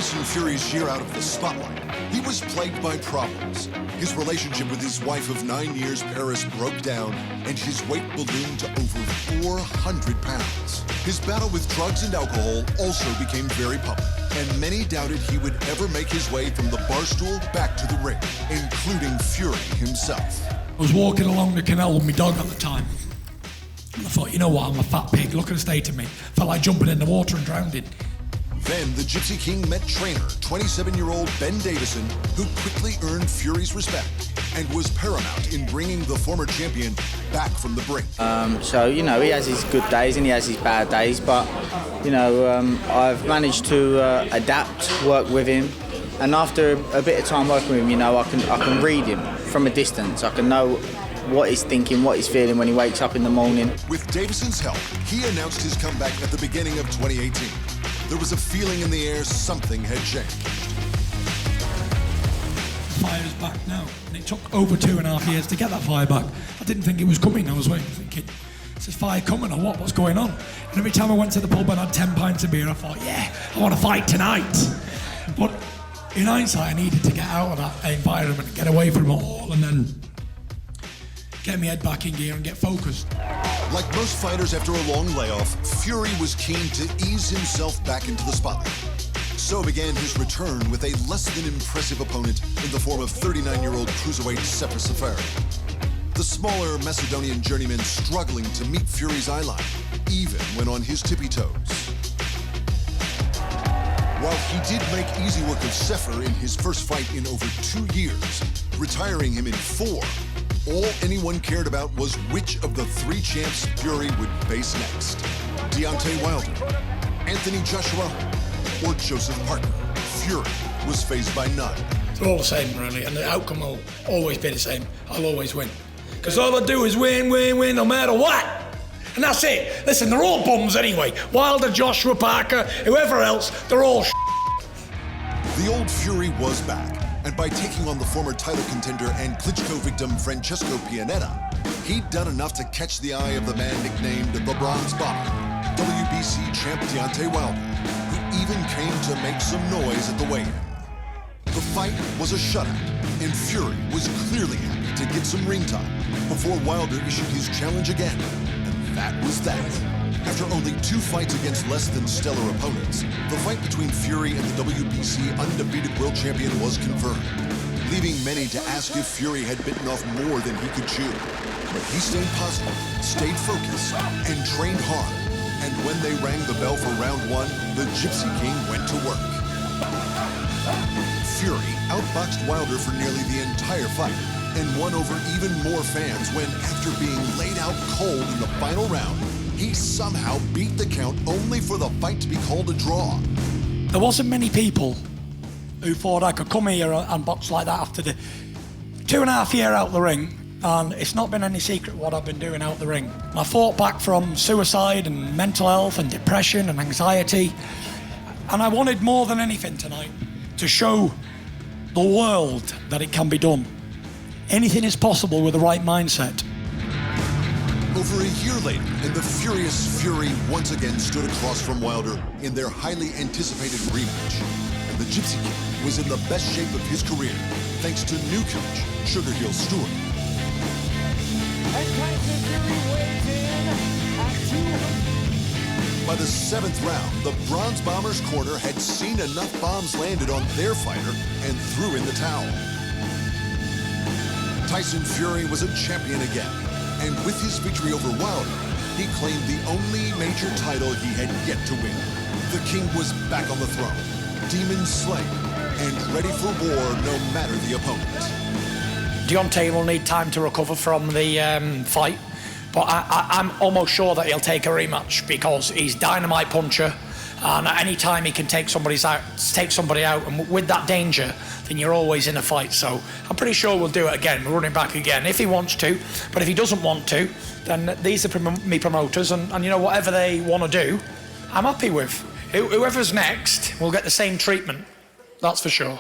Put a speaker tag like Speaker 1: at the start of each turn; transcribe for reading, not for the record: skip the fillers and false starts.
Speaker 1: Tyson Fury's year out of the spotlight, he was plagued by problems. His relationship with his wife of 9 years, Paris, broke down, and his weight ballooned to over 400 pounds. His battle with drugs and alcohol also became very public, and many doubted he would ever make his way from the barstool back to the ring, including Fury himself.
Speaker 2: I was walking along the canal with my dog at the time, and I thought, you know what, I'm a fat pig, look at the state of me. Felt like jumping in the water and drowning.
Speaker 1: Then the Gypsy King met trainer, 27-year-old Ben Davison, who quickly earned Fury's respect and was paramount in bringing the former champion back from the brink.
Speaker 3: So, you know, he has his good days and he has his bad days, but, you know, I've managed to adapt, work with him, and after a bit of time working with him, you know, I can read him from a distance. I can know what he's thinking, what he's feeling when he wakes up in the morning.
Speaker 1: With Davison's help, he announced his comeback at the beginning of 2018. There was a feeling in the air something had changed.
Speaker 2: Fire's back now, and it took over 2.5 years to get that fire back. I didn't think it was coming. I was waiting, thinking, is this fire coming or what? What's going on? And every time I went to the pub and had 10 pints of beer, I thought, yeah, I want to fight tonight. But in hindsight, I needed to get out of that environment and get away from it all, and then get my head back in gear and get focused.
Speaker 1: Like most fighters after a long layoff, Fury was keen to ease himself back into the spotlight. So began his return with a less than impressive opponent in the form of 39-year-old cruiserweight Gypsy King. The smaller Macedonian journeyman struggling to meet Fury's eye line, even when on his tippy toes. While he did make easy work of Sefer in his first fight in over 2 years, retiring him in 4, all anyone cared about was which of the 3 champs Fury would face next. Deontay Wilder, Anthony Joshua, or Joseph Parker. Fury was faced by none.
Speaker 2: They're all the same, really, and the outcome will always be the same. I'll always win. Because all I do is win, win, win, no matter what. And that's it. Listen, they're all bums anyway. Wilder, Joshua, Parker, whoever else, they're all
Speaker 1: The old Fury was back. And by taking on the former title contender and Klitschko victim Francesco Pianetta, he'd done enough to catch the eye of the man nicknamed the Bronze Bomber, WBC champ Deontay Wilder, who even came to make some noise at the weigh-in. The fight was a shutout, and Fury was clearly happy to get some ring time before Wilder issued his challenge again, and that was that. After only 2 fights against less than stellar opponents, the fight between Fury and the WBC undefeated world champion was confirmed, leaving many to ask if Fury had bitten off more than he could chew. But he stayed positive, stayed focused, and trained hard. And when they rang the bell for round 1, the Gypsy King went to work. Fury outboxed Wilder for nearly the entire fight and won over even more fans when, after being laid out cold in the final round, he somehow beat the count only for the fight to be called a draw.
Speaker 2: There wasn't many people who thought I could come here and box like that after the 2.5 year out the ring, and it's not been any secret what I've been doing out the ring. I fought back from suicide and mental health and depression and anxiety, and I wanted more than anything tonight to show the world that it can be done. Anything is possible with the right mindset.
Speaker 1: Over a year later, and the furious Fury once again stood across from Wilder in their highly anticipated rematch. And the Gypsy King was in the best shape of his career, thanks to new coach, Sugar Hill Stewart.
Speaker 4: And Tyson Fury weighs in at 200.
Speaker 1: By the 7th round, the Bronze Bomber's corner had seen enough bombs landed on their fighter and threw in the towel. Tyson Fury was a champion again. And with his victory over Wilder, he claimed the only major title he had yet to win. The King was back on the throne, demon slain, and ready for war no matter the opponent.
Speaker 2: Deontay will need time to recover from the fight, but I'm almost sure that he'll take a rematch because he's dynamite puncher, and at any time he can take somebody out, and with that danger, then you're always in a fight. So I'm pretty sure we'll do it again. We're running back again if he wants to, but if he doesn't want to, then these are me promoters, and you know, whatever they want to do, I'm happy with. Whoever's next will get the same treatment, that's for sure.